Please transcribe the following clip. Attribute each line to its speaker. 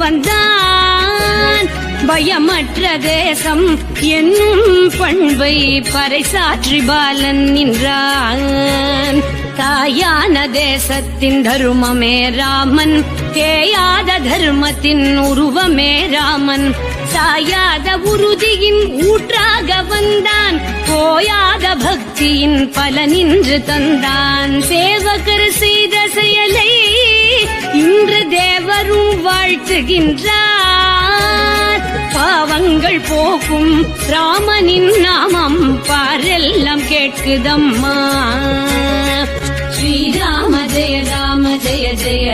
Speaker 1: வந்தான். பயமற்ற தேசம் என்னும் பண்பை பறைசாற்றி பாலன் நின்றான். தாயான தேசத்தின் தருமமே ராமன், தேயாத தர்மத்தின் உருவமே ராமன். சாயாத உறுதியின் ஊற்றாக வந்தான், போயாத பக்தியின் பலனின்று தந்தான். சேவகர் செய்த செயலை இன்று தேவரும் வாழ்த்துகின்றார். பாவங்கள் போக்கும் ராமனின் நாமம் பாரெல்லாம் கேட்குதம்மா. ஸ்ரீராம ஜெய ராம ஜெய ஜெய